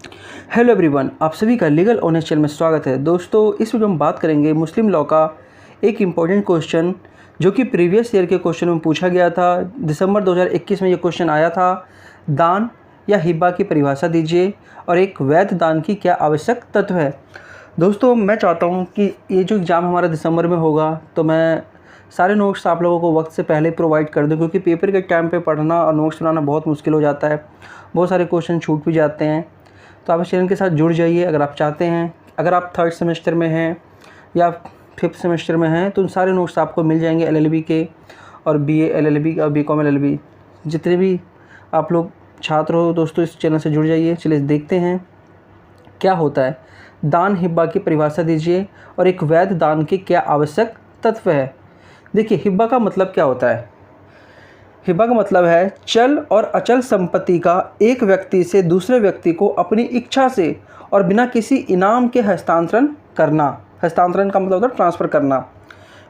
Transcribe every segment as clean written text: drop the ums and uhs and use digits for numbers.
Hello everyone, आप सभी का लीगल ऑनेस्ट चैनल में स्वागत है। दोस्तों, इस वीडियो में बात करेंगे मुस्लिम लॉ का एक इम्पॉर्टेंट क्वेश्चन जो कि प्रीवियस ईयर के क्वेश्चन में पूछा गया था। दिसंबर 2021 में ये क्वेश्चन आया था। दान या हिब्बा की परिभाषा दीजिए और एक वैध दान की क्या आवश्यक तत्व है। दोस्तों, मैं चाहता हूँ कि ये जो एग्ज़ाम हमारा दिसंबर में होगा तो मैं सारे नोट्स आप लोगों को वक्त से पहले प्रोवाइड कर दूँ, क्योंकि पेपर के टाइम पे पढ़ना और नोट्स बनाना बहुत मुश्किल हो जाता है। बहुत सारे क्वेश्चन छूट भी जाते हैं। तो आप इस चैनल के साथ जुड़ जाइए अगर आप चाहते हैं। अगर आप 3rd सेमेस्टर में हैं या 5th सेमेस्टर में हैं तो उन सारे नोट्स आपको मिल जाएंगे LLB के, और BA LLB और BCom LLB जितने भी आप लोग छात्र हो। दोस्तों, इस चैनल से जुड़ जाइए। चलिए देखते हैं क्या होता है। दान हिब्बा की परिभाषा दीजिए और एक वैध दान के क्या आवश्यक तत्व है। देखिए, हिब्बा का मतलब क्या होता है। हिब्बा का मतलब है चल और अचल संपत्ति का एक व्यक्ति से दूसरे व्यक्ति को अपनी इच्छा से और बिना किसी इनाम के हस्तांतरण करना। हस्तांतरण का मतलब होता है ट्रांसफ़र करना।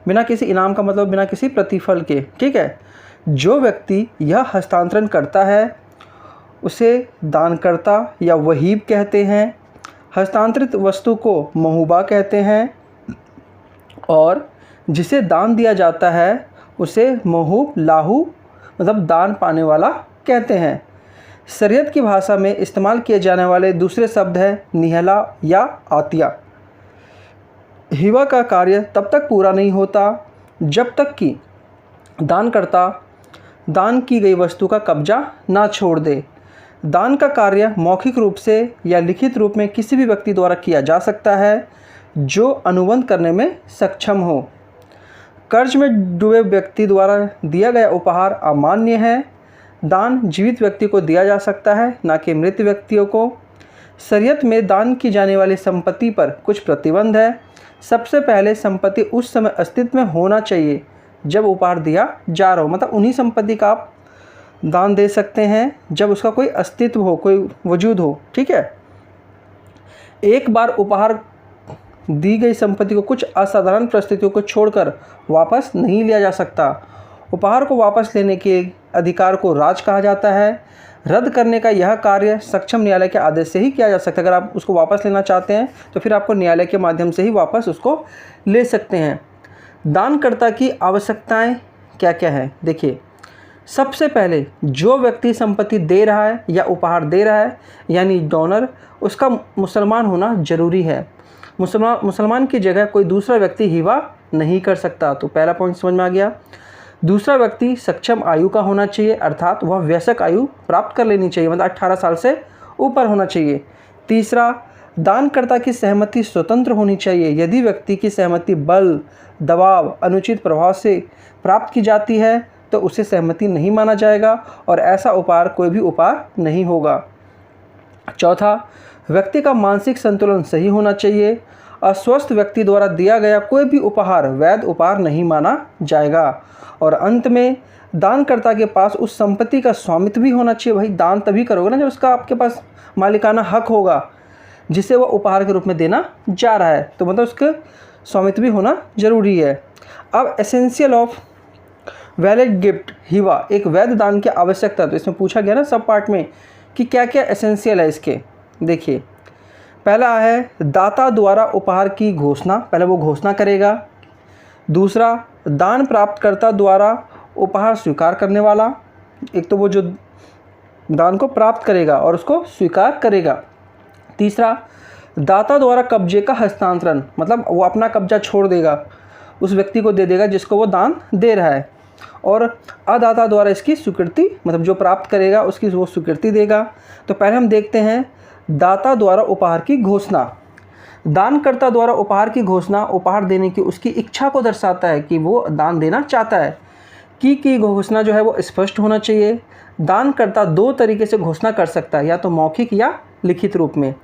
बिना किसी इनाम का मतलब बिना किसी प्रतिफल के, ठीक है। जो व्यक्ति यह हस्तांतरण करता है उसे दानकर्ता या वहीब कहते हैं। हस्तांतरित वस्तु को महूबा कहते हैं और जिसे दान दिया जाता है उसे महूब लाहू मतलब दान पाने वाला कहते हैं। शरीयत की भाषा में इस्तेमाल किए जाने वाले दूसरे शब्द हैं निहला या आतिया। हिबा का कार्य तब तक पूरा नहीं होता जब तक कि दानकर्ता दान की गई वस्तु का कब्जा ना छोड़ दे। दान का कार्य मौखिक रूप से या लिखित रूप में किसी भी व्यक्ति द्वारा किया जा सकता है जो अनुबंध करने में सक्षम हो। कर्ज में डूबे व्यक्ति द्वारा दिया गया उपहार अमान्य है। दान जीवित व्यक्ति को दिया जा सकता है, ना कि मृत व्यक्तियों को। शरीयत में दान की जाने वाली संपत्ति पर कुछ प्रतिबंध है। सबसे पहले संपत्ति उस समय अस्तित्व में होना चाहिए जब उपहार दिया जा रहा हो। मतलब उन्हीं संपत्ति का आप दान दे सकते हैं जब उसका कोई अस्तित्व हो, कोई वजूद हो, ठीक है। एक बार उपहार दी गई संपत्ति को कुछ असाधारण परिस्थितियों को छोड़कर वापस नहीं लिया जा सकता। उपहार को वापस लेने के अधिकार को राज कहा जाता है। रद्द करने का यह कार्य सक्षम न्यायालय के आदेश से ही किया जा सकता है। अगर आप उसको वापस लेना चाहते हैं तो फिर आपको न्यायालय के माध्यम से ही वापस उसको ले सकते हैं। दानकर्ता की आवश्यकताएं क्या क्या हैं, देखिए। सबसे पहले जो व्यक्ति संपत्ति दे रहा है या उपहार दे रहा है यानी डोनर, उसका मुसलमान होना जरूरी है। मुसलमान की जगह कोई दूसरा व्यक्ति हिबा नहीं कर सकता। तो पहला पॉइंट समझ में आ गया। दूसरा व्यक्ति सक्षम आयु का होना चाहिए, अर्थात वह वयस्क आयु प्राप्त कर लेनी चाहिए, मतलब 18 साल से ऊपर होना चाहिए। तीसरा, दानकर्ता की सहमति स्वतंत्र होनी चाहिए। यदि व्यक्ति की सहमति बल, दबाव, अनुचित प्रभाव से प्राप्त की जाती है तो उसे सहमति नहीं माना जाएगा और ऐसा उपहार कोई भी उपहार नहीं होगा। चौथा, व्यक्ति का मानसिक संतुलन सही होना चाहिए। अस्वस्थ व्यक्ति द्वारा दिया गया कोई भी उपहार वैध उपहार नहीं माना जाएगा। और अंत में, दानकर्ता के पास उस संपत्ति का स्वामित्व भी होना चाहिए। भाई, दान तभी करोगे ना जब उसका आपके पास मालिकाना हक होगा जिसे वह उपहार के रूप में देना जा रहा है। तो मतलब उसके स्वामित्व भी होना जरूरी है। अब essential of valid gift Hiba, एक वैध दान की आवश्यकता। तो इसमें पूछा गया ना सब पार्ट में कि क्या क्या एसेंशियल है इसके। देखिए, पहला है दाता द्वारा उपहार की घोषणा, पहले वो घोषणा करेगा। दूसरा, दान प्राप्तकर्ता द्वारा उपहार स्वीकार करने वाला। एक तो वो जो दान को प्राप्त करेगा और उसको स्वीकार करेगा। तीसरा, दाता द्वारा कब्जे का हस्तांतरण, मतलब वो अपना कब्जा छोड़ देगा, उस व्यक्ति को दे देगा जिसको वो दान दे रहा है। और अदाता द्वारा इसकी स्वीकृति, मतलब जो प्राप्त करेगा उसकी वो स्वीकृति देगा। तो पहले हम देखते हैं दाता द्वारा उपहार की घोषणा। दानकर्ता द्वारा उपहार की घोषणा उपहार देने की उसकी इच्छा को दर्शाता है कि वो दान देना चाहता है। की घोषणा जो है वो स्पष्ट होना चाहिए। दानकर्ता 2 तरीके से घोषणा कर सकता है, या तो मौखिक या लिखित रूप में।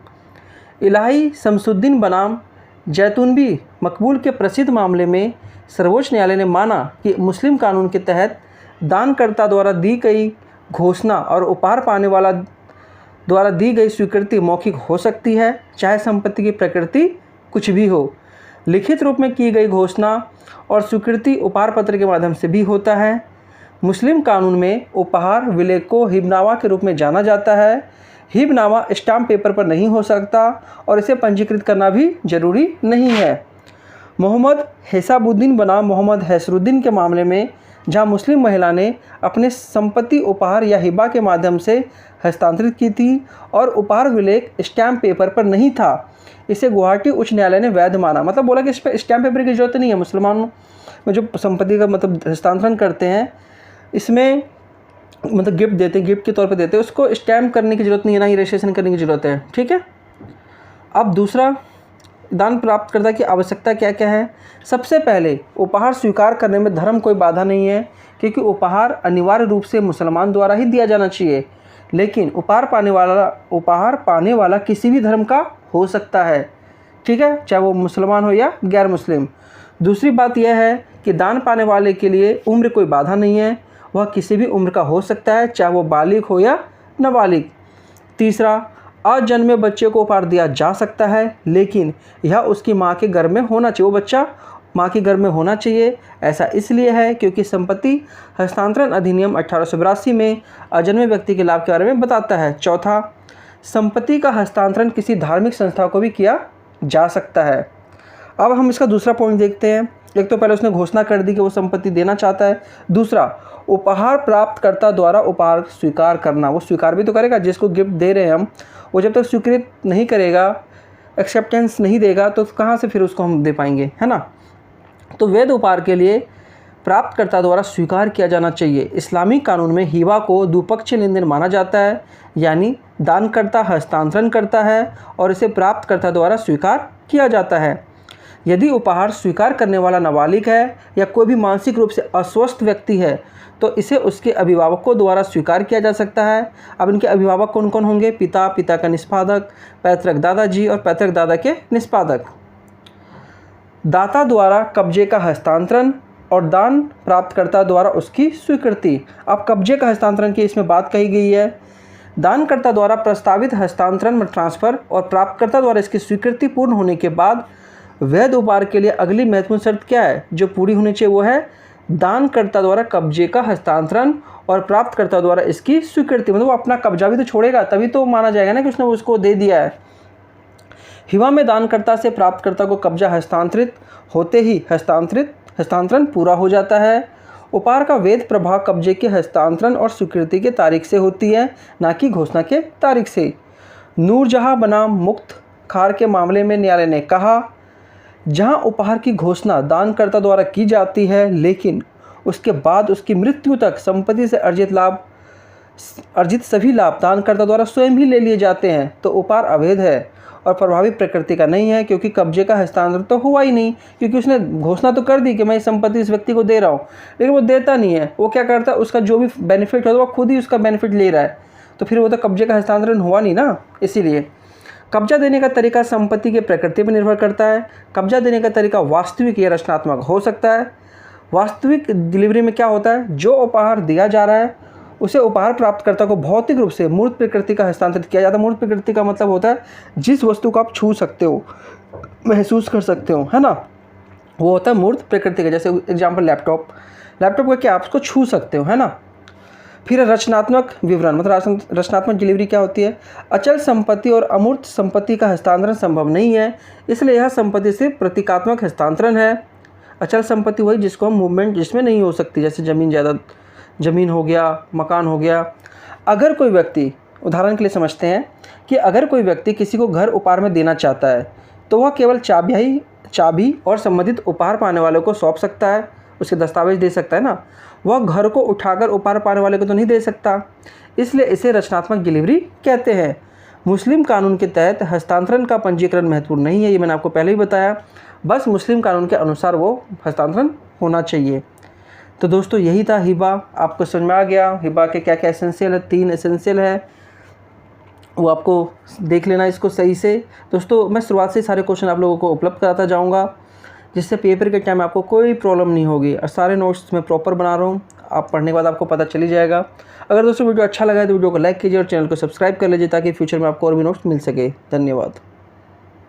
इलाही शमसुद्दीन बनाम जैतूनबी मकबूल के प्रसिद्ध मामले में सर्वोच्च न्यायालय ने माना कि मुस्लिम कानून के तहत दानकर्ता द्वारा दी गई घोषणा और उपहार पाने वाला द्वारा दी गई स्वीकृति मौखिक हो सकती है, चाहे संपत्ति की प्रकृति कुछ भी हो। लिखित रूप में की गई घोषणा और स्वीकृति उपहार पत्र के माध्यम से भी होता है। मुस्लिम कानून में उपहार विलेय को हिबनामा के रूप में जाना जाता है। हिबनामा स्टाम्प पेपर पर नहीं हो सकता और इसे पंजीकृत करना भी जरूरी नहीं है। मोहम्मद हिसाबुद्दीन बनाम मोहम्मद हैसरुद्दीन के मामले में जहां मुस्लिम महिला ने अपने संपत्ति उपहार या हिबा के माध्यम से हस्तांतरित की थी और उपहार विलेख स्टैम्प पेपर पर नहीं था, इसे गुवाहाटी उच्च न्यायालय ने वैध माना। मतलब बोला कि इस पर स्टैम्प पेपर की जरूरत नहीं है। मुसलमानों में जो संपत्ति का मतलब हस्तांतरण करते हैं, इसमें मतलब गिफ्ट देते हैं, गिफ्ट के तौर पे देते हैं, उसको स्टैम्प करने की ज़रूरत नहीं है, ना ही रजिस्ट्रेशन करने की ज़रूरत है। ठीक है। अब दूसरा, दान प्राप्तकर्ता की आवश्यकता क्या क्या है। सबसे पहले उपहार स्वीकार करने में धर्म कोई बाधा नहीं है, क्योंकि उपहार अनिवार्य रूप से मुसलमान द्वारा ही दिया जाना चाहिए, लेकिन उपहार पाने वाला किसी भी धर्म का हो सकता है। ठीक है, चाहे वो मुसलमान हो या गैर मुस्लिम। दूसरी बात यह है कि दान पाने वाले के लिए उम्र कोई बाधा नहीं है, वह किसी भी उम्र का हो सकता है, चाहे वो बालिग हो या नाबालिग। तीसरा, अजन्मे बच्चे को उपहार दिया जा सकता है, लेकिन यह उसकी माँ के गर्भ में होना चाहिए, वो बच्चा माँ के गर्भ में होना चाहिए। ऐसा इसलिए है क्योंकि संपत्ति हस्तांतरण अधिनियम 1882 में अजन्मे व्यक्ति के लाभ के बारे में बताता है। चौथा, संपत्ति का हस्तांतरण किसी धार्मिक संस्था को भी किया जा सकता है। अब हम इसका दूसरा पॉइंट देखते हैं। एक तो पहले उसने घोषणा कर दी कि वो संपत्ति देना चाहता है। दूसरा, उपहार प्राप्तकर्ता द्वारा उपहार स्वीकार करना। वो स्वीकार भी तो करेगा, जिसको गिफ्ट दे रहे हैं हम, वो जब तक स्वीकृत नहीं करेगा, एक्सेप्टेंस नहीं देगा, तो कहाँ से फिर उसको हम दे पाएंगे, है ना। तो वैध उपहार के लिए प्राप्तकर्ता द्वारा स्वीकार किया जाना चाहिए। इस्लामिक कानून में हिबा को द्विपक्षीय लेन देन माना जाता है, यानी दानकर्ता हस्तांतरण करता है और इसे प्राप्तकर्ता द्वारा स्वीकार किया जाता है। यदि उपहार स्वीकार करने वाला नाबालिग है या कोई भी मानसिक रूप से अस्वस्थ व्यक्ति है, तो इसे उसके अभिभावकों द्वारा स्वीकार किया जा सकता है। अब इनके अभिभावक कौन कौन होंगे? पिता, पिता का निष्पादक, पैतृक दादाजी और पैतृक दादा के निष्पादक। दाता द्वारा कब्जे का हस्तांतरण और दान प्राप्तकर्ता द्वारा उसकी स्वीकृति। अब कब्जे का हस्तांतरण की इसमें बात कही गई है। दानकर्ता द्वारा प्रस्तावित हस्तांतरण में ट्रांसफ़र और प्राप्तकर्ता द्वारा इसकी स्वीकृति पूर्ण होने के बाद वैध उपहार के लिए अगली महत्वपूर्ण शर्त क्या है जो पूरी होनी चाहिए? वो है दानकर्ता द्वारा कब्जे का हस्तांतरण और प्राप्तकर्ता द्वारा इसकी स्वीकृति। मतलब वो अपना कब्जा भी तो छोड़ेगा, तभी तो माना जाएगा ना कि उसने उसको दे दिया है। हिबा में दानकर्ता से प्राप्तकर्ता को कब्जा हस्तांतरित होते ही हस्तांतरण पूरा हो जाता है। उपहार का वैध प्रभाव कब्जे के हस्तांतरण और स्वीकृति के तारीख से होती है, ना कि घोषणा के तारीख से। नूरजहां बनाम मुख्तार के मामले में न्यायालय ने कहा, जहां उपहार की घोषणा दानकर्ता द्वारा की जाती है, लेकिन उसके बाद उसकी मृत्यु तक संपत्ति से अर्जित सभी लाभ दानकर्ता द्वारा स्वयं ही ले लिए जाते हैं, तो उपहार अवैध है और प्रभावी प्रकृति का नहीं है, क्योंकि कब्जे का हस्तांतरण तो हुआ ही नहीं। क्योंकि उसने घोषणा तो कर दी कि मैं इस संपत्ति इस व्यक्ति को दे रहा हूँ, लेकिन वो देता नहीं है। वो क्या करता है, उसका जो भी बेनिफिट होता है वो खुद ही उसका बेनिफिट ले रहा है, तो फिर वो तो कब्जे का हस्तांतरण हुआ नहीं ना। इसीलिए कब्जा देने का तरीका संपत्ति के प्रकृति पर निर्भर करता है। कब्जा देने का तरीका वास्तविक या रचनात्मक हो सकता है। वास्तविक डिलीवरी में क्या होता है, जो उपहार दिया जा रहा है उसे उपहार प्राप्तकर्ता को भौतिक रूप से मूर्त प्रकृति का हस्तांतरित किया जाता है। मूर्त प्रकृति का मतलब होता है जिस वस्तु को आप छू सकते हो, महसूस कर सकते हो, है ना, वो होता है मूर्त प्रकृति का। जैसे एग्जाम्पल लैपटॉप का क्या आप उसको छू सकते हो, है ना। फिर रचनात्मक विवरण, मतलब रचनात्मक डिलीवरी क्या होती है? अचल संपत्ति और अमूर्त संपत्ति का हस्तांतरण संभव नहीं है, इसलिए यह संपत्ति सिर्फ प्रतीकात्मक हस्तांतरण है। अचल संपत्ति वही जिसको हम मूवमेंट जिसमें नहीं हो सकती, जैसे ज़मीन हो गया, मकान हो गया। अगर कोई व्यक्ति, उदाहरण के लिए समझते हैं कि अगर कोई व्यक्ति किसी को घर उपहार में देना चाहता है, तो वह केवल चाबी और संबंधित उपहार पाने वाले को सौंप सकता है, उसके दस्तावेज दे सकता है ना। वह घर को उठाकर उपहार पाने वाले को तो नहीं दे सकता, इसलिए इसे रचनात्मक डिलीवरी कहते हैं। मुस्लिम कानून के तहत हस्तांतरण का पंजीकरण महत्वपूर्ण नहीं है, ये मैंने आपको पहले ही बताया। बस मुस्लिम कानून के अनुसार वो हस्तांतरण होना चाहिए। तो दोस्तों यही था हिबा। आपको समझ में आ गया हिबा के क्या क्या एसेंशियल है? 3 एसेंशियल है, वो आपको देख लेना इसको सही से। दोस्तों मैं शुरुआत से सारे क्वेश्चन आप लोगों को उपलब्ध कराता जाऊंगा, जिससे पेपर के टाइम आपको कोई प्रॉब्लम नहीं होगी। और सारे नोट्स मैं प्रॉपर बना रहा हूँ, आप पढ़ने के बाद आपको पता चली जाएगा। अगर दोस्तों वीडियो अच्छा लगा है तो वीडियो को लाइक कीजिए और चैनल को सब्सक्राइब कर लीजिए, ताकि फ्यूचर में आपको और भी नोट्स मिल सके। धन्यवाद।